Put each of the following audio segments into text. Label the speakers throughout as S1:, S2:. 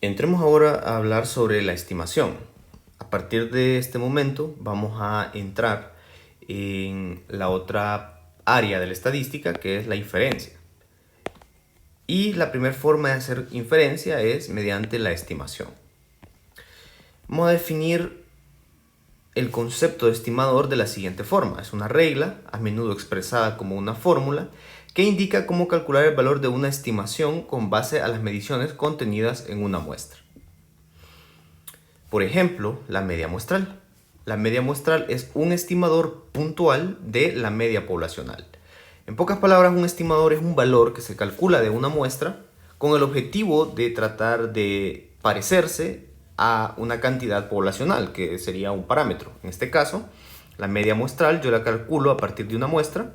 S1: Entremos ahora a hablar sobre la estimación. A partir de este momento vamos a entrar en la otra área de la estadística, que es la inferencia. Y la primera forma de hacer inferencia es mediante la estimación. Vamos a definir el concepto de estimador de la siguiente forma. Es una regla, a menudo expresada como una fórmula, que indica cómo calcular el valor de una estimación con base a las mediciones contenidas en una muestra. Por ejemplo, la media muestral. La media muestral es un estimador puntual de la media poblacional. En pocas palabras, un estimador es un valor que se calcula de una muestra con el objetivo de tratar de parecerse a una cantidad poblacional, que sería un parámetro. En este caso, la media muestral yo la calculo a partir de una muestra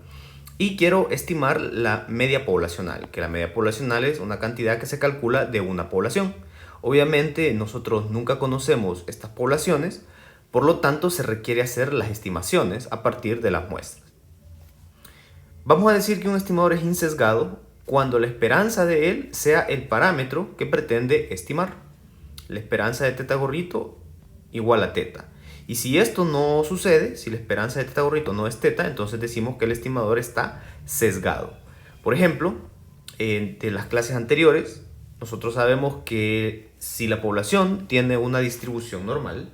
S1: y quiero estimar la media poblacional, que la media poblacional es una cantidad que se calcula de una población. Obviamente nosotros nunca conocemos estas poblaciones, por lo tanto se requiere hacer las estimaciones a partir de las muestras. Vamos a decir que un estimador es insesgado cuando la esperanza de él sea el parámetro que pretende estimar. La esperanza de teta gorrito igual a teta. Y si esto no sucede, si la esperanza de teta gorrito no es teta, entonces decimos que el estimador está sesgado. Por ejemplo, de las clases anteriores, nosotros sabemos que si la población tiene una distribución normal,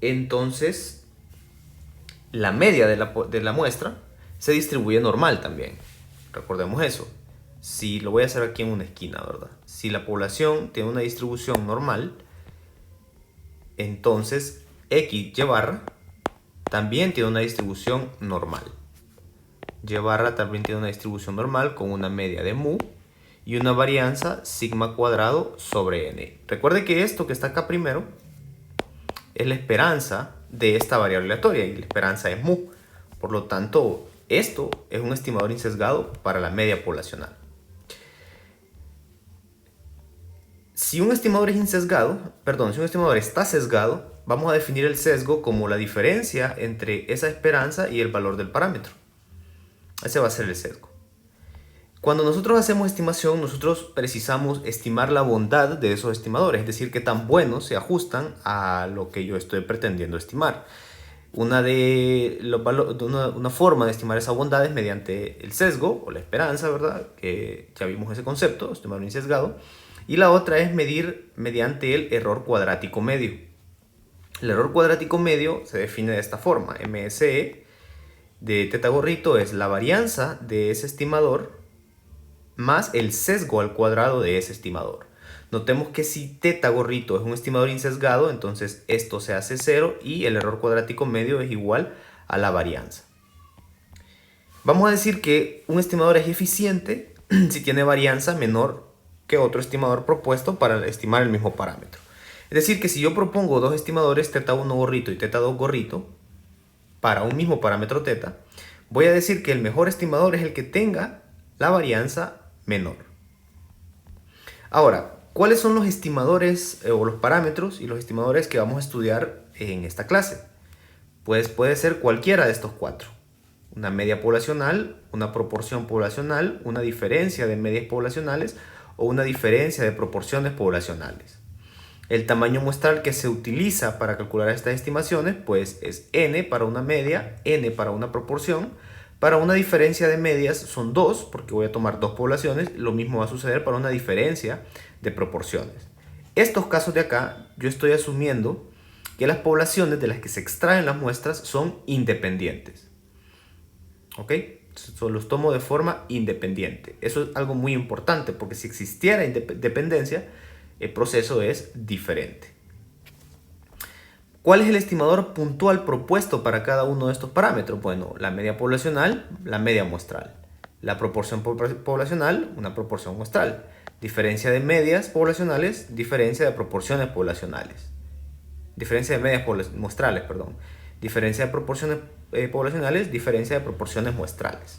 S1: entonces la media de la muestra se distribuye normal también. Recordemos eso. Si lo voy a hacer aquí en una esquina, ¿verdad? Si la población tiene una distribución normal, entonces X y barra también tiene una distribución normal. Y barra también tiene una distribución normal con una media de mu y una varianza sigma cuadrado sobre n. Recuerde que esto que está acá primero es la esperanza de esta variable aleatoria y la esperanza es mu. Por lo tanto, esto es un estimador insesgado para la media poblacional. Si un estimador es insesgado, si un estimador está sesgado, vamos a definir el sesgo como la diferencia entre esa esperanza y el valor del parámetro. Ese va a ser el sesgo. Cuando nosotros hacemos estimación, nosotros precisamos estimar la bondad de esos estimadores, es decir, qué tan buenos se ajustan a lo que yo estoy pretendiendo estimar. Una forma de estimar esa bondad es mediante el sesgo o la esperanza, ¿verdad? Que ya vimos ese concepto, estimador insesgado. Y la otra es medir mediante el error cuadrático medio. El error cuadrático medio se define de esta forma. MSE de teta gorrito es la varianza de ese estimador más el sesgo al cuadrado de ese estimador. Notemos que si teta gorrito es un estimador insesgado, entonces esto se hace 0 y el error cuadrático medio es igual a la varianza. Vamos a decir que un estimador es eficiente si tiene varianza menor que otro estimador propuesto para estimar el mismo parámetro. Es decir, que si yo propongo dos estimadores, teta 1 gorrito y teta 2 gorrito, para un mismo parámetro teta, voy a decir que el mejor estimador es el que tenga la varianza menor. Ahora, ¿cuáles son los estimadores o los parámetros y los estimadores que vamos a estudiar en esta clase? Pues puede ser cualquiera de estos cuatro. Una media poblacional, una proporción poblacional, una diferencia de medias poblacionales o una diferencia de proporciones poblacionales. El tamaño muestral que se utiliza para calcular estas estimaciones pues es n para una media, n para una proporción. Para una diferencia de medias son 2, porque voy a tomar dos poblaciones. Lo mismo va a suceder para una diferencia de proporciones. Estos casos de acá, yo estoy asumiendo que las poblaciones de las que se extraen las muestras son independientes. ¿Ok? Los tomo de forma independiente. Eso es algo muy importante, porque si existiera dependencia, el proceso es diferente. ¿Cuál es el estimador puntual propuesto para cada uno de estos parámetros? Bueno, la media poblacional, la media muestral. La proporción poblacional, una proporción muestral. Diferencia de medias poblacionales, diferencia de proporciones poblacionales. Diferencia de medias muestrales, perdón. Diferencia de proporciones poblacionales, diferencia de proporciones muestrales.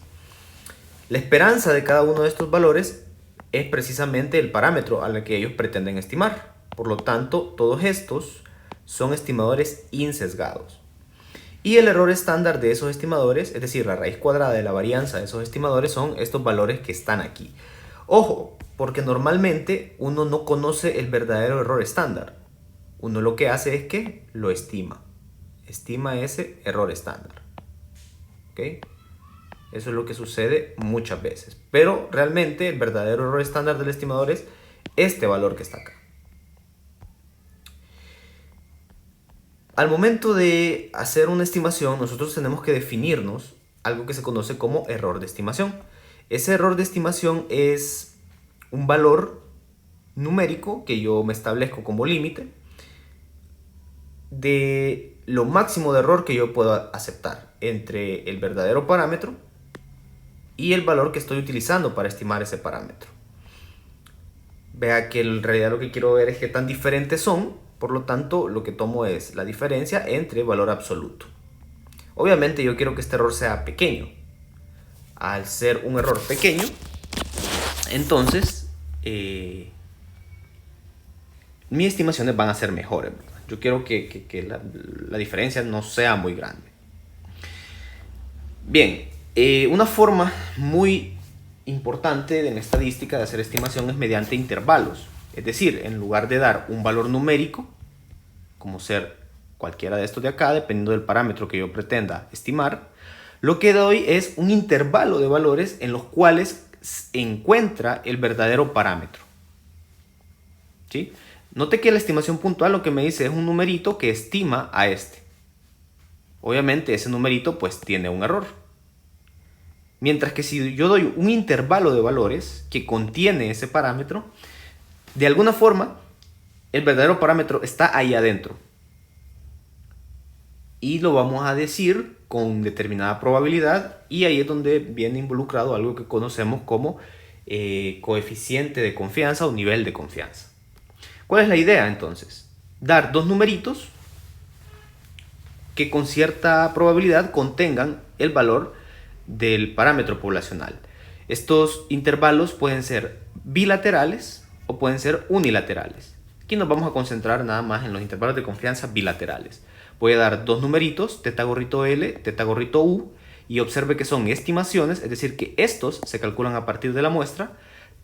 S1: La esperanza de cada uno de estos valores es precisamente el parámetro al que ellos pretenden estimar. Por lo tanto, todos estos son estimadores insesgados. Y el error estándar de esos estimadores, es decir, la raíz cuadrada de la varianza de esos estimadores, son estos valores que están aquí. Ojo, Porque normalmente uno no conoce el verdadero error estándar. Uno lo que hace es que lo estima. Estima ese error estándar. ¿Ok? Eso es lo que sucede muchas veces. Pero realmente el verdadero error estándar del estimador es este valor que está acá. Al momento de hacer una estimación, nosotros tenemos que definirnos algo que se conoce como error de estimación. Ese error de estimación es un valor numérico que yo me establezco como límite de lo máximo de error que yo puedo aceptar entre el verdadero parámetro y el valor que estoy utilizando para estimar ese parámetro. Vea que en realidad lo que quiero ver es qué tan diferentes son, por lo tanto lo que tomo es la diferencia entre valor absoluto. Obviamente yo quiero que este error sea pequeño. Al ser un error pequeño, entonces mis estimaciones van a ser mejores, ¿verdad? Yo quiero que la diferencia no sea muy grande. Bien, una forma muy importante en estadística de hacer estimación es mediante intervalos. Es decir, en lugar de dar un valor numérico, como ser cualquiera de estos de acá, dependiendo del parámetro que yo pretenda estimar, lo que doy es un intervalo de valores en los cuales se encuentra el verdadero parámetro. ¿Sí? Note que la estimación puntual lo que me dice es un numerito que estima a este. Obviamente ese numerito pues tiene un error. Mientras que si yo doy un intervalo de valores que contiene ese parámetro, de alguna forma el verdadero parámetro está ahí adentro. Y lo vamos a decir con determinada probabilidad, y ahí es donde viene involucrado algo que conocemos como coeficiente de confianza o nivel de confianza. ¿Cuál es la idea entonces? Dar dos numeritos que con cierta probabilidad contengan el valor del parámetro poblacional. Estos intervalos pueden ser bilaterales o pueden ser unilaterales. Aquí nos vamos a concentrar nada más en los intervalos de confianza bilaterales. Voy a dar dos numeritos, teta gorrito L, teta gorrito U, y observe que son estimaciones, es decir, que estos se calculan a partir de la muestra,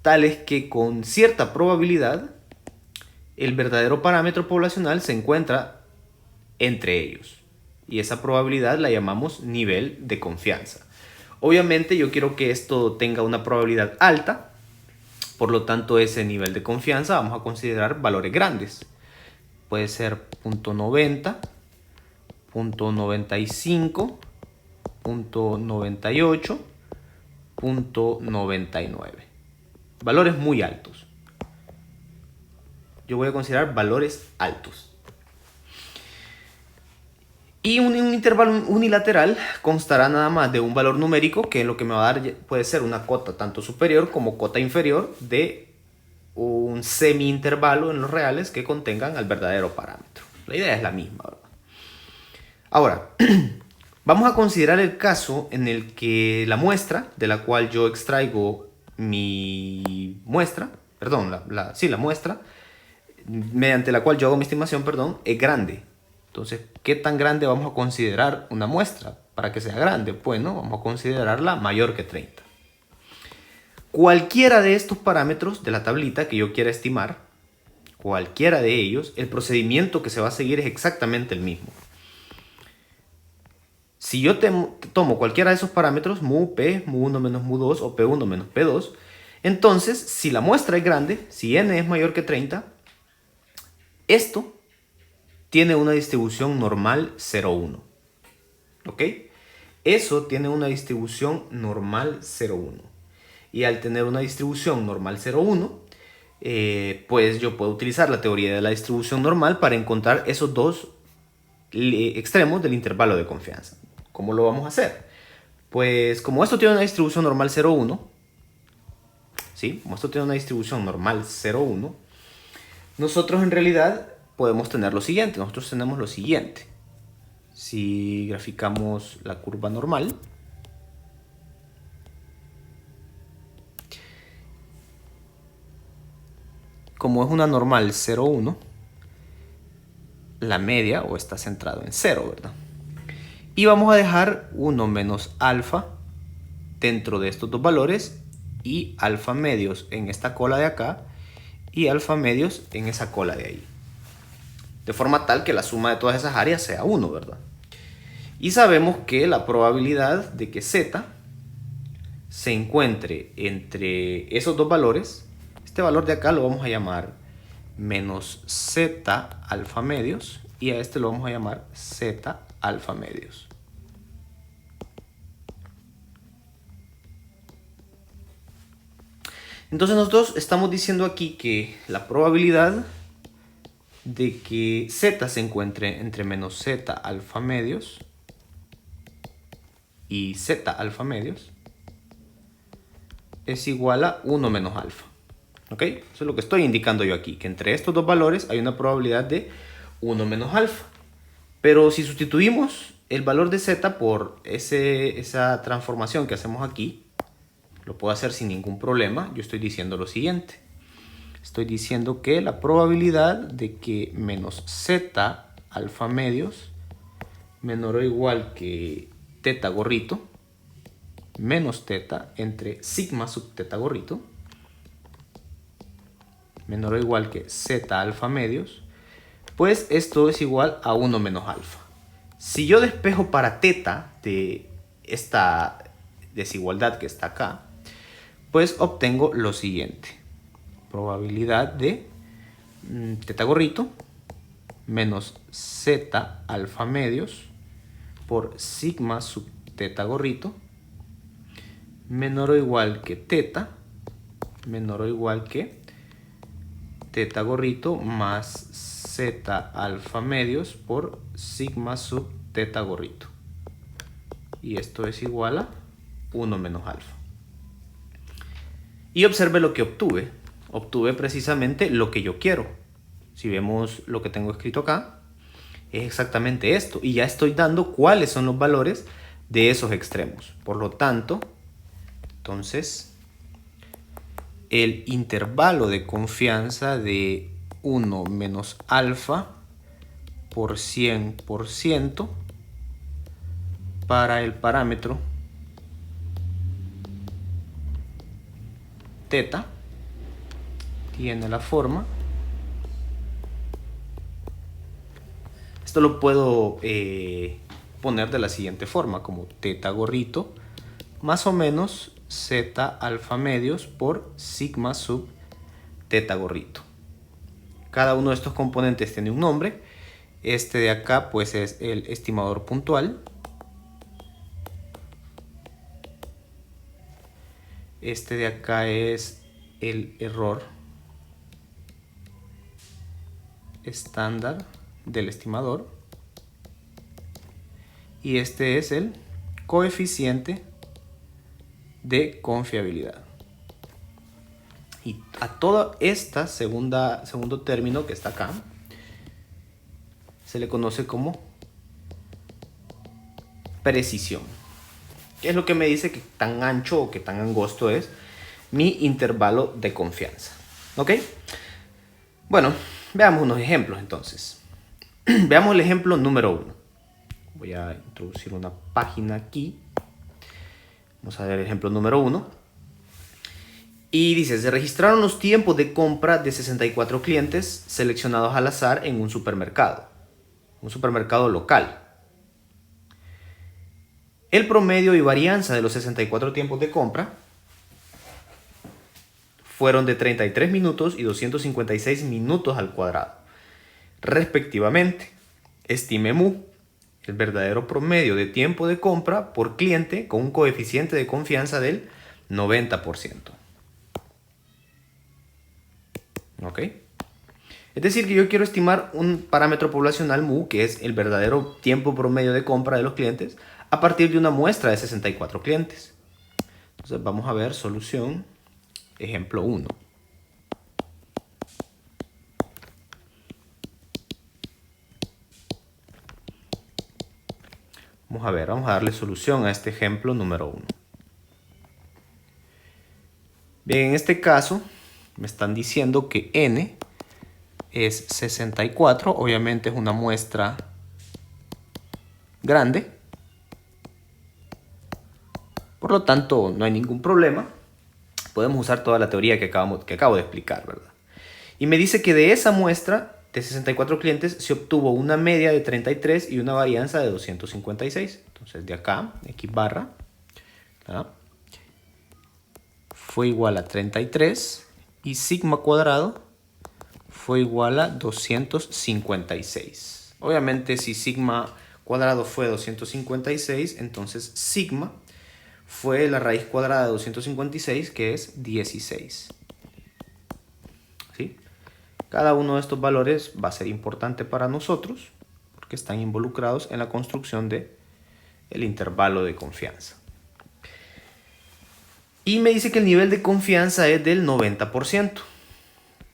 S1: tales que con cierta probabilidad el verdadero parámetro poblacional se encuentra entre ellos. Y esa probabilidad la llamamos nivel de confianza. Obviamente yo quiero que esto tenga una probabilidad alta, por lo tanto ese nivel de confianza vamos a considerar valores grandes. Puede ser 0.90, 0.95, 0.98, 0.99. Valores muy altos. Yo voy a considerar valores altos. Y un intervalo unilateral constará nada más de un valor numérico que lo que me va a dar puede ser una cota tanto superior como cota inferior de un semi-intervalo en los reales que contengan al verdadero parámetro. La idea es la misma, ¿verdad? Ahora, vamos a considerar el caso en el que la muestra de la cual yo extraigo mi muestra, la muestra mediante la cual yo hago mi estimación, es grande. Entonces, ¿qué tan grande vamos a considerar una muestra para que sea grande? Pues no, vamos a considerarla mayor que 30. Cualquiera de estos parámetros de la tablita que yo quiera estimar, cualquiera de ellos, el procedimiento que se va a seguir es exactamente el mismo. Si yo tomo cualquiera de esos parámetros, mu P, mu1 menos mu2 o P1 menos P2, entonces, si la muestra es grande, si n es mayor que 30, esto tiene una distribución normal 0,1. ¿Ok? Eso tiene una distribución normal 0,1. Y al tener una distribución normal 0,1, pues yo puedo utilizar la teoría de la distribución normal para encontrar esos dos extremos del intervalo de confianza. ¿Cómo lo vamos a hacer? Pues como esto tiene una distribución normal 0,1, ¿sí? Como esto tiene una distribución normal 0,1, nosotros en realidad podemos tener lo siguiente. Nosotros tenemos lo siguiente. Si graficamos la curva normal, como es una normal 0,1, la media o está centrado en 0, ¿verdad? Y vamos a dejar 1 menos alfa dentro de estos dos valores y alfa medios en esta cola de acá y alfa medios en esa cola de ahí. De forma tal que la suma de todas esas áreas sea 1, ¿verdad? Y sabemos que la probabilidad de que z se encuentre entre esos dos valores, este valor de acá lo vamos a llamar menos z alfa medios y a este lo vamos a llamar z alfa medios. Entonces nosotros estamos diciendo aquí que la probabilidad de que z se encuentre entre menos z alfa medios y z alfa medios es igual a 1 menos alfa. ¿Ok? Eso es lo que estoy indicando yo aquí, que entre estos dos valores hay una probabilidad de 1 menos alfa. Pero si sustituimos el valor de z por esa transformación que hacemos aquí, lo puedo hacer sin ningún problema. Yo estoy diciendo lo siguiente. Estoy diciendo que la probabilidad de que menos z alfa medios menor o igual que teta gorrito menos teta entre sigma sub teta gorrito menor o igual que z alfa medios, pues esto es igual a 1 menos alfa. Si yo despejo para teta de esta desigualdad que está acá, pues obtengo lo siguiente. Probabilidad de teta gorrito menos z alfa medios por sigma sub teta gorrito menor o igual que teta menor o igual que teta gorrito más z alfa medios por sigma sub teta gorrito. Y esto es igual a 1 menos alfa. Y observe lo que obtuve. Obtuve precisamente lo que yo quiero. Si vemos lo que tengo escrito acá, es exactamente esto. Y ya estoy dando cuáles son los valores de esos extremos. Por lo tanto, entonces, el intervalo de confianza de 1 menos alfa por 100% para el parámetro teta tiene la forma. Esto lo puedo poner de la siguiente forma, como teta gorrito más o menos z alfa medios por sigma sub teta gorrito. Cada uno de estos componentes tiene un nombre. Este de acá pues es el estimador puntual. Este de acá es el error estándar del estimador. Y este es el coeficiente de confiabilidad. Y a toda esta segundo término que está acá se le conoce como precisión. ¿Qué es lo que me dice que tan ancho o que tan angosto es mi intervalo de confianza? ¿Ok? Bueno, veamos unos ejemplos entonces. Veamos el ejemplo número 1. Voy a introducir una página aquí. Vamos a ver el ejemplo número 1. Y dice, se registraron los tiempos de compra de 64 clientes seleccionados al azar en un supermercado local. El promedio y varianza de los 64 tiempos de compra fueron de 33 minutos y 256 minutos al cuadrado, respectivamente. Estime mu, el verdadero promedio de tiempo de compra por cliente con un coeficiente de confianza del 90%. ¿Ok? Es decir, que yo quiero estimar un parámetro poblacional mu, que es el verdadero tiempo promedio de compra de los clientes, a partir de una muestra de 64 clientes. Entonces vamos a ver solución, ejemplo 1. Vamos a ver, vamos a darle solución a este ejemplo número 1. Bien, en este caso me están diciendo que n es 64, obviamente es una muestra grande, por lo tanto no hay ningún problema. podemos usar toda la teoría que acabo de explicar, ¿verdad? Y me dice que de esa muestra de 64 clientes se obtuvo una media de 33 y una varianza de 256. Entonces de acá, X barra, ¿verdad?, fue igual a 33 y sigma cuadrado fue igual a 256. Obviamente si sigma cuadrado fue 256, entonces sigma fue la raíz cuadrada de 256, que es 16. ¿Sí? Cada uno de estos valores va a ser importante para nosotros porque están involucrados en la construcción del intervalo de confianza. Y me dice que el nivel de confianza es del 90%.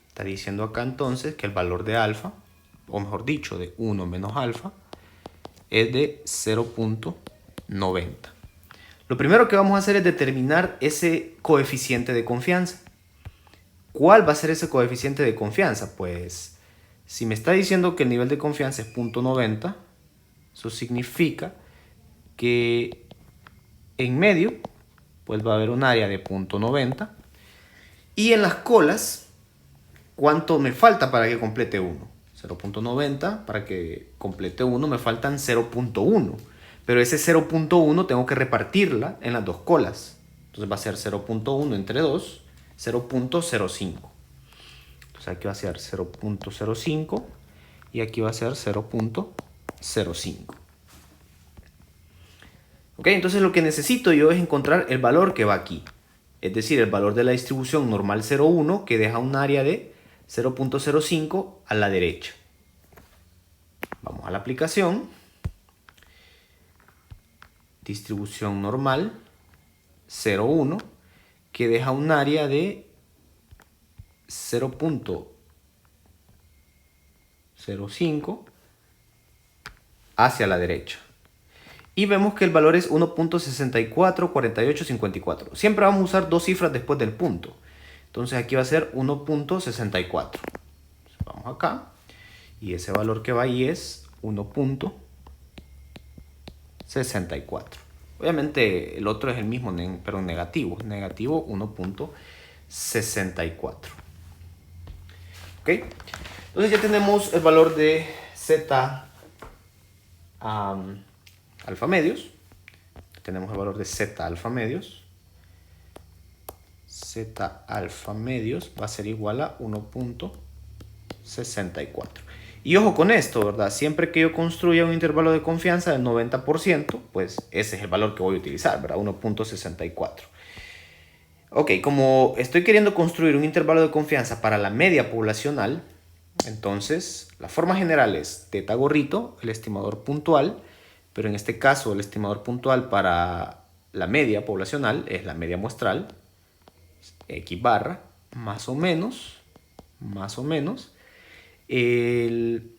S1: Está diciendo acá entonces que el valor de alfa, o mejor dicho, de 1 menos alfa, es de 0.90. Lo primero que vamos a hacer es determinar ese coeficiente de confianza. ¿Cuál va a ser ese coeficiente de confianza? Pues si me está diciendo que el nivel de confianza es 0.90, eso significa que en medio pues va a haber un área de 0.90 y en las colas, ¿cuánto me falta para que complete 1? 0.90, para que complete 1 me faltan 0.1, pero ese 0.1 tengo que repartirla en las dos colas, entonces va a ser 0.1 entre 2, 0.05. Entonces aquí va a ser 0.05 y aquí va a ser 0.05. ¿Ok? Entonces lo que necesito yo es encontrar el valor que va aquí. Es decir, el valor de la distribución normal 0,1 que deja un área de 0.05 a la derecha. Vamos a la aplicación. Distribución normal 0,1 que deja un área de 0.05 hacia la derecha. Y vemos que el valor es 1.644854. Siempre vamos a usar dos cifras después del punto. Entonces aquí va a ser 1.64. Vamos acá. Y ese valor que va ahí es 1.64. Obviamente el otro es el mismo, pero en negativo. Negativo 1.64. ¿Ok? Entonces ya tenemos el valor de Z alfa medios. Tenemos el valor de Z alfa medios. Z alfa medios va a ser igual a 1.64. Y ojo con esto, ¿verdad? Siempre que yo construya un intervalo de confianza del 90%, pues ese es el valor que voy a utilizar, ¿verdad? 1.64. Ok, como estoy queriendo construir un intervalo de confianza para la media poblacional, entonces la forma general es teta gorrito, el estimador puntual, pero en este caso el estimador puntual para la media poblacional es la media muestral, X barra, más o menos, el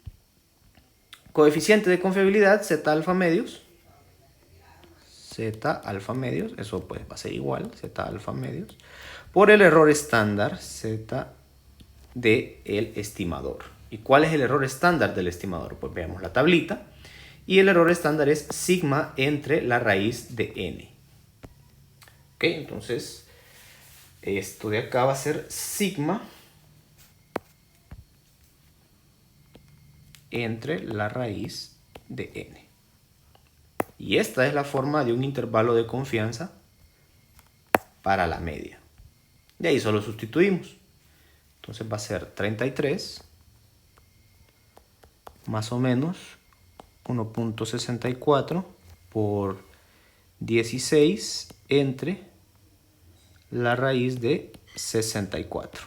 S1: coeficiente de confiabilidad, Z alfa medios, eso pues va a ser igual, Z alfa medios, por el error estándar, Z del estimador. ¿Y cuál es el error estándar del estimador? Pues veamos la tablita. Y el error estándar es sigma entre la raíz de n. Ok, entonces esto de acá va a ser sigma entre la raíz de n. Y esta es la forma de un intervalo de confianza para la media. De ahí solo sustituimos. Entonces va a ser 33 más o menos 1.64 por 16 entre la raíz de 64.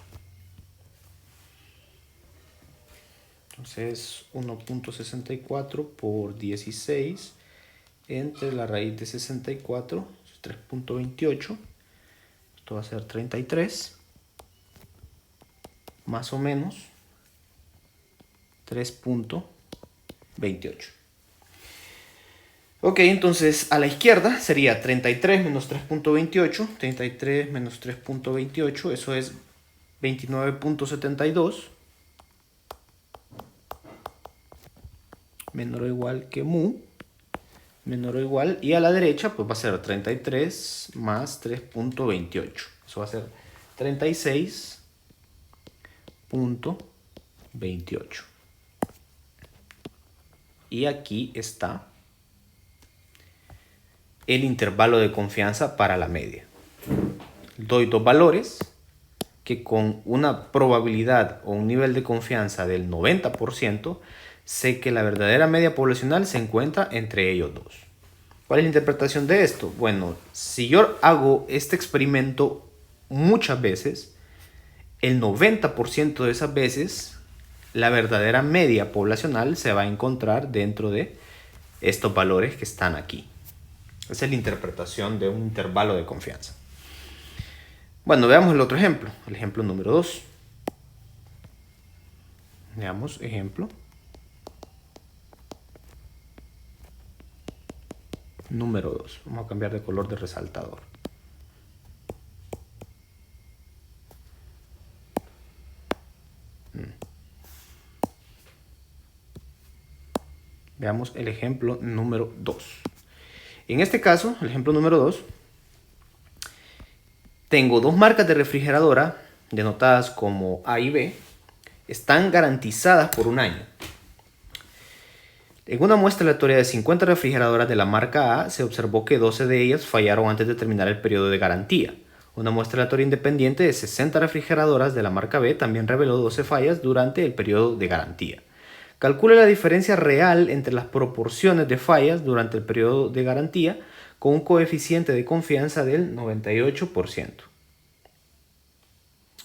S1: Entonces 1.64 por 16 entre la raíz de 64, 3.28. Esto va a ser 33 más o menos 3.28. Ok, entonces a la izquierda sería 33 menos 3.28. 33 menos 3.28, eso es 29.72. Menor o igual que mu. Menor o igual. Y a la derecha pues va a ser 33 más 3.28. Eso va a ser 36.28. Y aquí está el intervalo de confianza para la media. Doy dos valores que con una probabilidad o un nivel de confianza del 90%, sé que la verdadera media poblacional se encuentra entre ellos dos. ¿Cuál es la interpretación de esto? Bueno, si yo hago este experimento muchas veces, el 90% de esas veces, la verdadera media poblacional se va a encontrar dentro de estos valores que están aquí. Esa es la interpretación de un intervalo de confianza. Bueno, veamos el otro ejemplo, el ejemplo número 2. Veamos ejemplo número 2. Vamos a cambiar de color de resaltador. Veamos el ejemplo número 2. En este caso, el ejemplo número 2, tengo dos marcas de refrigeradora denotadas como A y B. Están garantizadas por un año. En una muestra aleatoria de 50 refrigeradoras de la marca A, se observó que 12 de ellas fallaron antes de terminar el periodo de garantía. Una muestra aleatoria independiente de 60 refrigeradoras de la marca B también reveló 12 fallas durante el periodo de garantía. Calcule la diferencia real entre las proporciones de fallas durante el periodo de garantía con un coeficiente de confianza del 98%.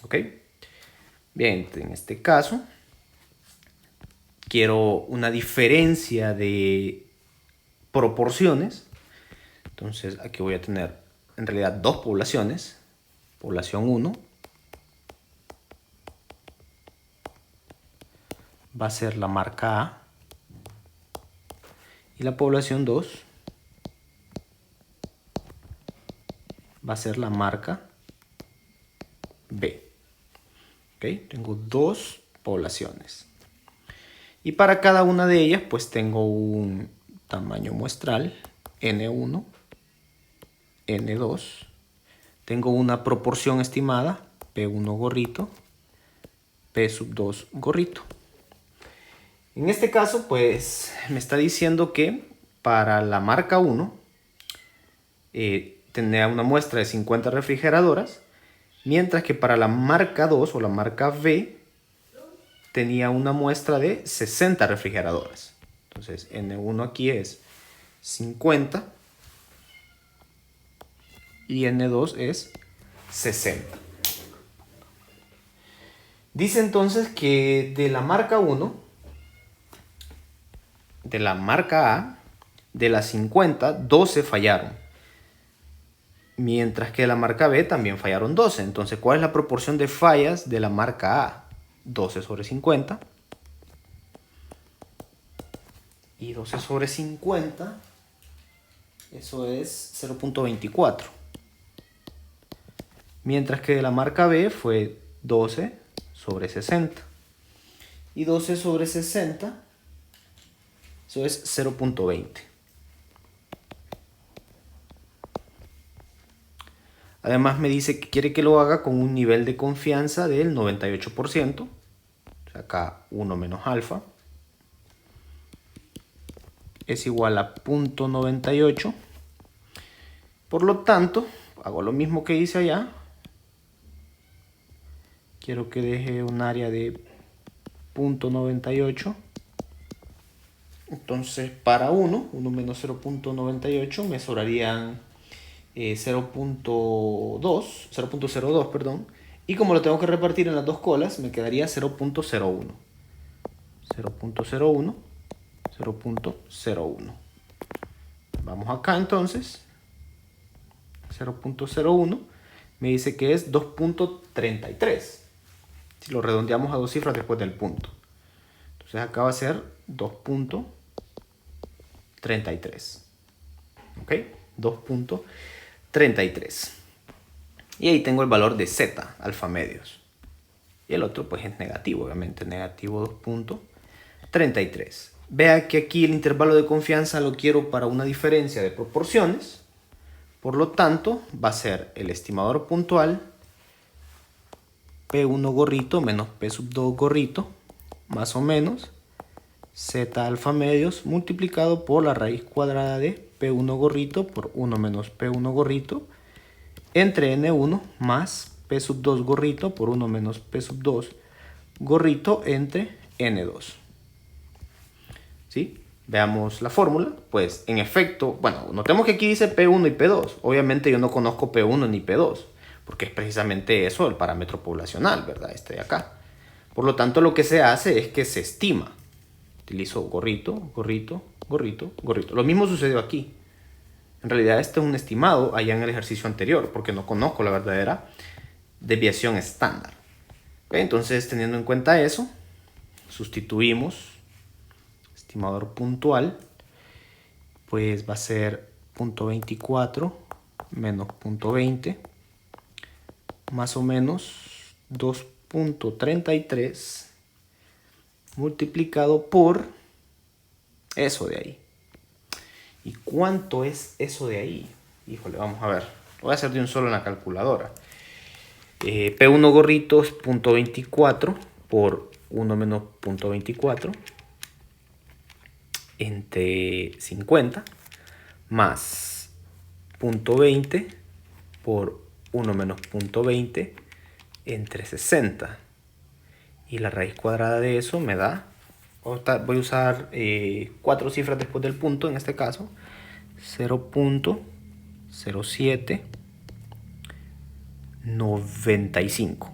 S1: ¿Ok? Bien, en este caso quiero una diferencia de proporciones. Entonces aquí voy a tener en realidad dos poblaciones. Población 1 va a ser la marca A y la población 2 va a ser la marca B. ¿Okay? Tengo dos poblaciones. Y para cada una de ellas pues tengo un tamaño muestral N1, N2. Tengo una proporción estimada P1 gorrito, P2 gorrito. En este caso pues me está diciendo que para la marca 1 tenía una muestra de 50 refrigeradoras, mientras que para la marca 2 o la marca B tenía una muestra de 60 refrigeradoras. Entonces N1 aquí es 50 y N2 es 60. Dice entonces que de la marca 1, de la marca A, de las 50, 12 fallaron. Mientras que de la marca B también fallaron 12. Entonces, ¿cuál es la proporción de fallas de la marca A? 12 sobre 50. Y 12 sobre 50, eso es 0.24. Mientras que de la marca B fue 12 sobre 60. Y 12 sobre 60, eso es 0.20. Además me dice que quiere que lo haga con un nivel de confianza del 98%. O sea, acá 1 menos alfa es igual a 0.98. Por lo tanto, hago lo mismo que hice allá. Quiero que deje un área de 0.98. Entonces, para 1 menos 0.98 me sobrarían 0.02, perdón. Y como lo tengo que repartir en las dos colas, me quedaría 0.01. 0.01, 0.01. Vamos acá entonces. 0.01 me dice que es 2.33. Si lo redondeamos a dos cifras después del punto. Entonces acá va a ser 2.33. ¿Ok? 2.33. Y ahí tengo el valor de Z, alfa medios. Y el otro pues es negativo, obviamente, negativo 2.33. Vea que aquí el intervalo de confianza lo quiero para una diferencia de proporciones. Por lo tanto, va a ser el estimador puntual P1 gorrito menos P sub 2 gorrito, más o menos Z alfa medios multiplicado por la raíz cuadrada de P1 gorrito por 1 menos P1 gorrito entre N1 más P sub 2 gorrito por 1 menos P sub 2 gorrito entre N2. ¿Sí? Veamos la fórmula. Pues en efecto, bueno, notemos que aquí dice P1 y P2. Obviamente yo no conozco P1 ni P2, porque es precisamente eso el parámetro poblacional, ¿verdad? Este de acá. Por lo tanto, lo que se hace es que se estima. Utilizo gorrito, gorrito, gorrito, gorrito. Lo mismo sucedió aquí. En realidad este es un estimado allá en el ejercicio anterior, porque no conozco la verdadera desviación estándar. ¿Okay? Entonces, teniendo en cuenta eso, sustituimos estimador puntual, pues va a ser 0.24 menos 0.20, más o menos 2.33 multiplicado por eso de ahí. ¿Y cuánto es eso de ahí? Híjole, vamos a ver. Lo voy a hacer de un solo en la calculadora. P1 gorrito es 0.24 por 1 menos 0.24 entre 50 más 0.20 por 1 menos 0.20 entre 60. Y la raíz cuadrada de eso me da, voy a usar 4 cifras después del punto en este caso, 0.0795.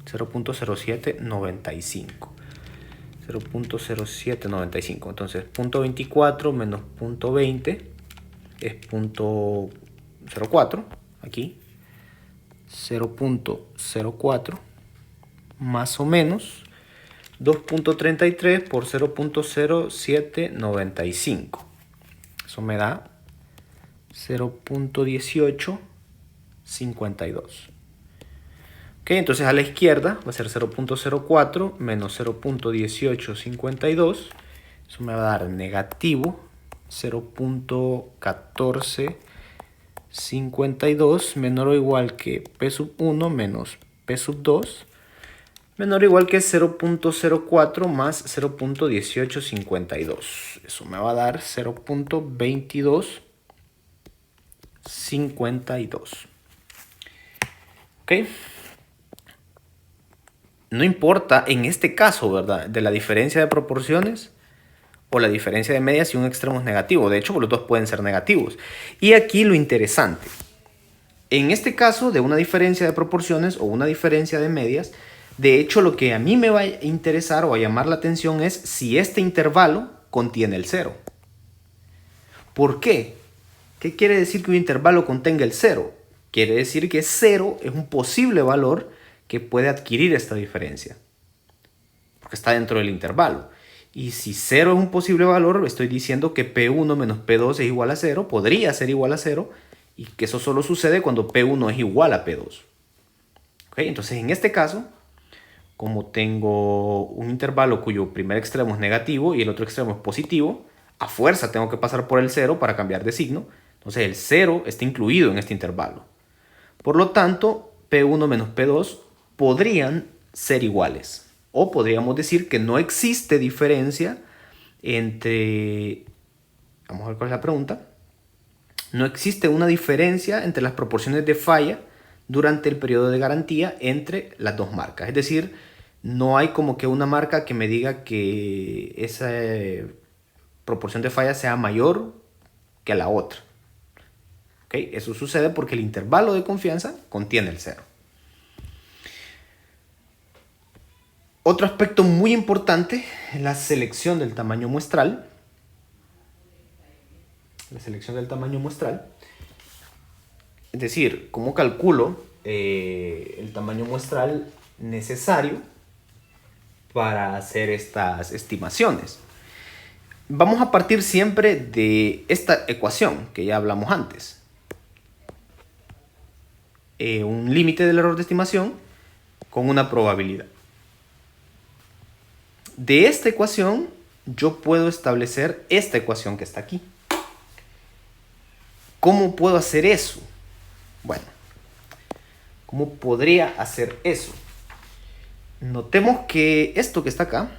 S1: 0.0795. 0.0795. Entonces 0.24 menos 0.20 es 0.04 aquí. 0.04 más o menos 2.33 por 0.0795. Eso me da 0.1852. Ok, entonces a la izquierda va a ser 0.04 menos 0.1852. Eso me va a dar negativo 0.1452 menor o igual que P sub 1 menos P sub 2 menor o igual que 0.04 más 0.1852. Eso me va a dar 0.2252. ¿Ok? No importa en este caso, ¿verdad? De la diferencia de proporciones o la diferencia de medias si un extremo es negativo. De hecho, los dos pueden ser negativos. Y aquí lo interesante. En este caso de una diferencia de proporciones o una diferencia de medias, de hecho lo que a mí me va a interesar o a llamar la atención es si este intervalo contiene el cero. ¿Por qué? ¿Qué quiere decir que un intervalo contenga el cero? Quiere decir que 0 es un posible valor que puede adquirir esta diferencia, porque está dentro del intervalo. Y si 0 es un posible valor, estoy diciendo que P1 menos P2 es igual a 0, podría ser igual a 0, y que eso solo sucede cuando P1 es igual a P2. ¿Okay? Entonces, en este caso, como tengo un intervalo cuyo primer extremo es negativo y el otro extremo es positivo, a fuerza tengo que pasar por el 0 para cambiar de signo. Entonces, el 0 está incluido en este intervalo. Por lo tanto, P1 menos P2 podrían ser iguales. O podríamos decir que no existe diferencia entre... Vamos a ver cuál es la pregunta. No existe una diferencia entre las proporciones de falla durante el periodo de garantía entre las dos marcas. Es decir, no hay como que una marca que me diga que esa proporción de falla sea mayor que la otra. ¿Okay? Eso sucede porque el intervalo de confianza contiene el 0. Otro aspecto muy importante es la selección del tamaño muestral. La selección del tamaño muestral. Es decir, cómo calculo el tamaño muestral necesario para hacer estas estimaciones. Vamos a partir siempre de esta ecuación que ya hablamos antes. Un límite del error de estimación con una probabilidad. De esta ecuación yo puedo establecer esta ecuación que está aquí. ¿Cómo puedo hacer eso? Bueno, ¿Cómo podría hacer eso? Notemos que esto que está acá,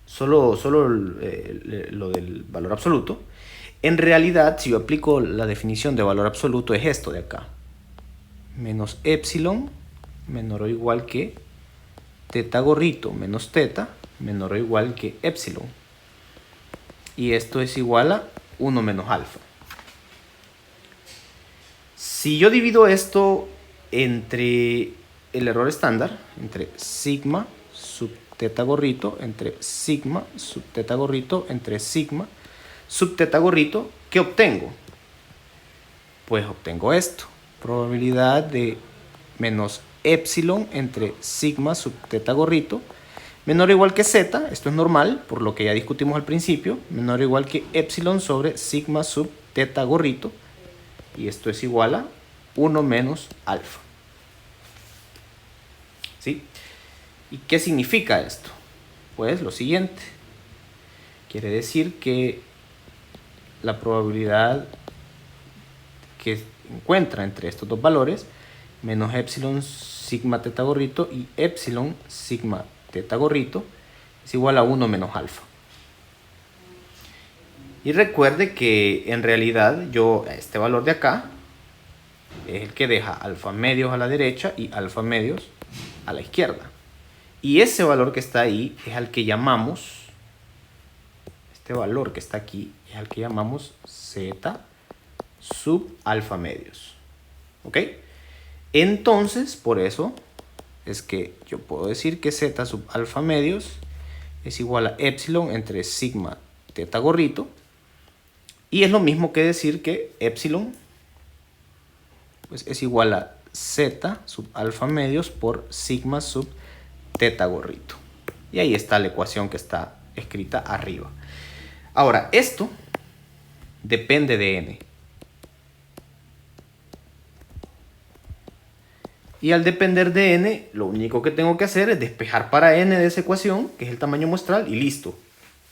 S1: solo lo del valor absoluto, en realidad, si yo aplico la definición de valor absoluto, es esto de acá. Menos epsilon menor o igual que teta gorrito menos teta menor o igual que epsilon. Y esto es igual a 1 menos alfa. Si yo divido esto entre el error estándar, entre sigma sub teta gorrito, entre sigma sub teta gorrito, entre sigma sub teta gorrito, ¿qué obtengo? Pues obtengo esto. Probabilidad de menos epsilon entre sigma sub teta gorrito menor o igual que z, esto es normal, por lo que ya discutimos al principio, menor o igual que epsilon sobre sigma sub teta gorrito, y esto es igual a 1 menos alfa. ¿Sí? ¿Y qué significa esto? Pues lo siguiente. Quiere decir que la probabilidad que encuentra entre estos dos valores, menos epsilon sigma teta gorrito y epsilon sigma teta gorrito, es igual a 1 menos alfa. Y recuerde que en realidad este valor de acá es el que deja alfa medios a la derecha y alfa medios a la izquierda. Y ese valor que está ahí es al que llamamos, este valor que está aquí es al que llamamos z sub alfa medios. ¿Ok? Entonces, por eso es que yo puedo decir que z sub alfa medios es igual a epsilon entre sigma teta gorrito. Y es lo mismo que decir que epsilon pues, es igual a z sub alfa medios por sigma sub teta gorrito. Y ahí está la ecuación que está escrita arriba. Ahora, esto depende de n. Y al depender de n, lo único que tengo que hacer es despejar para n de esa ecuación, que es el tamaño muestral, y listo.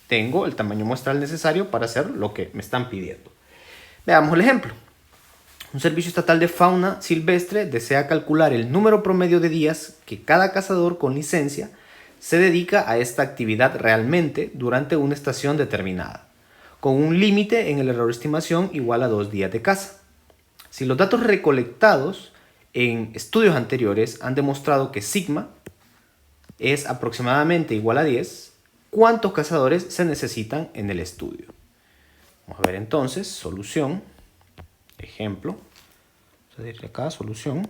S1: Tengo el tamaño muestral necesario para hacer lo que me están pidiendo. Veamos el ejemplo. Un servicio estatal de fauna silvestre desea calcular el número promedio de días que cada cazador con licencia se dedica a esta actividad realmente durante una estación determinada, con un límite en el error de estimación igual a 2 días de caza. Si los datos recolectados en estudios anteriores han demostrado que sigma es aproximadamente igual a 10, ¿cuántos cazadores se necesitan en el estudio? Vamos a ver entonces, solución, ejemplo, vamos a decir acá, solución,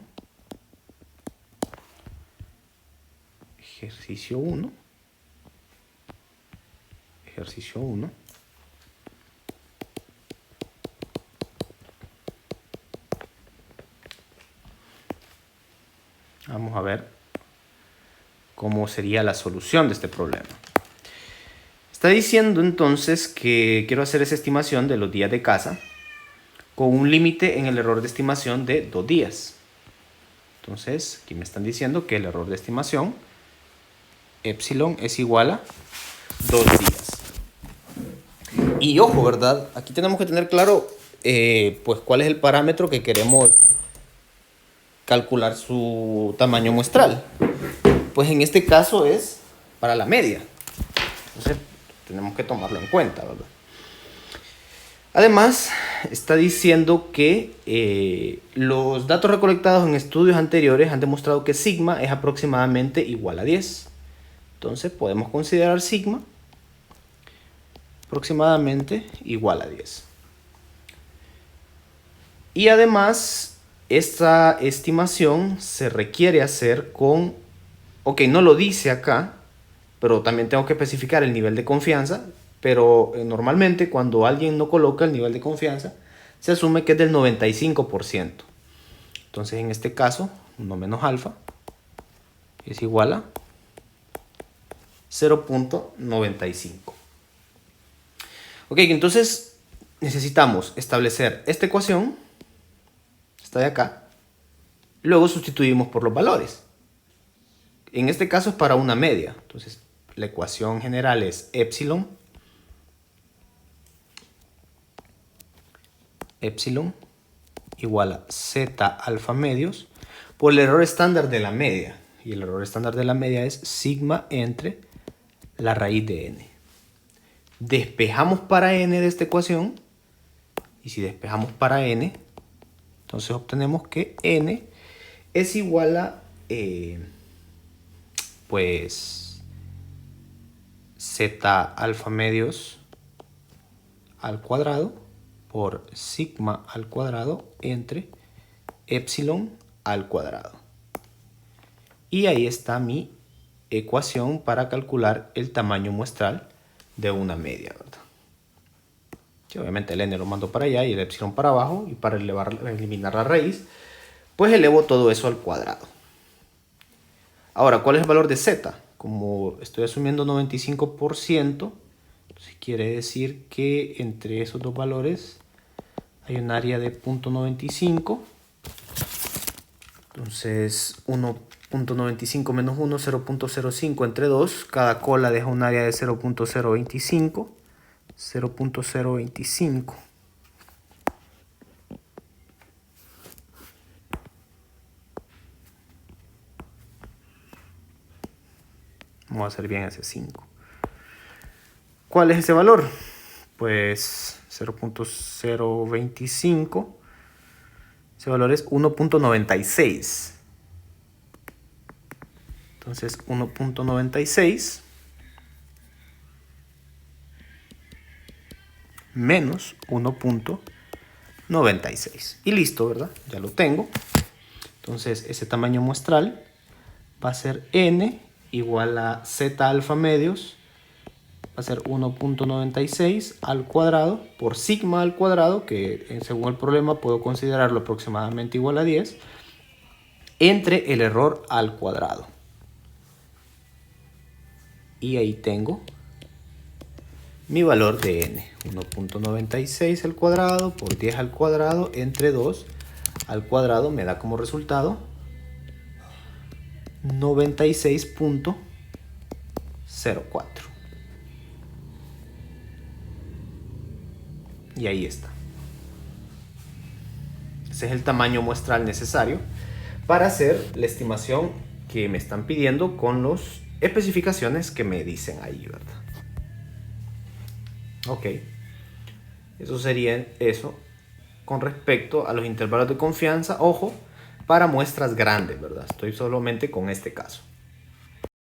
S1: ejercicio 1, ejercicio 1, vamos a ver cómo sería la solución de este problema. Está diciendo entonces que quiero hacer esa estimación de los días de caza con un límite en el error de estimación de 2 días. Entonces, aquí me están diciendo que el error de estimación, epsilon, es igual a 2 días. Y ojo, ¿verdad? Aquí tenemos que tener claro pues cuál es el parámetro que queremos calcular su tamaño muestral. Pues en este caso es para la media. Entonces, tenemos que tomarlo en cuenta, ¿verdad? Además, está diciendo que los datos recolectados en estudios anteriores han demostrado que sigma es aproximadamente igual a 10. Entonces, podemos considerar sigma aproximadamente igual a 10. Y además, esta estimación se requiere hacer con... Ok, no lo dice acá, pero también tengo que especificar el nivel de confianza, pero normalmente cuando alguien no coloca el nivel de confianza, se asume que es del 95%. Entonces en este caso, 1 menos alfa es igual a 0.95. Ok, entonces necesitamos establecer esta ecuación, esta de acá, luego sustituimos por los valores. En este caso es para una media, entonces la ecuación general es epsilon igual a Z alfa medios por el error estándar de la media. Y el error estándar de la media es sigma entre la raíz de n. Despejamos para n de esta ecuación. Y si despejamos para n, entonces obtenemos que n es igual a pues Z alfa medios al cuadrado por sigma al cuadrado entre epsilon al cuadrado. Y ahí está mi ecuación para calcular el tamaño muestral de una media, ¿verdad? Que obviamente el n lo mando para allá y el epsilon para abajo, y para eliminar la raíz, pues elevo todo eso al cuadrado. Ahora, ¿cuál es el valor de z? Como estoy asumiendo 95%, entonces quiere decir que entre esos dos valores hay un área de 0.95. Entonces 1.95 menos 1, 0.05 entre 2. Cada cola deja un área de 0.025. 0.025. Vamos a hacer bien ese 5. ¿Cuál es ese valor? Pues 0.025. Ese valor es 1.96. Entonces 1.96 menos 1.96. Y listo, ¿verdad? Ya lo tengo. Entonces ese tamaño muestral va a ser n igual a z alfa medios. Va a ser 1.96 al cuadrado por sigma al cuadrado, que según el problema puedo considerarlo aproximadamente igual a 10, entre el error al cuadrado. Y ahí tengo mi valor de n. 1.96 al cuadrado por 10 al cuadrado entre 2 al cuadrado me da como resultado 96.04. Y ahí está. Ese es el tamaño muestral necesario para hacer la estimación que me están pidiendo con las especificaciones que me dicen ahí, ¿verdad? Ok. Eso sería eso con respecto a los intervalos de confianza. Ojo, para muestras grandes, ¿verdad? Estoy solamente con este caso.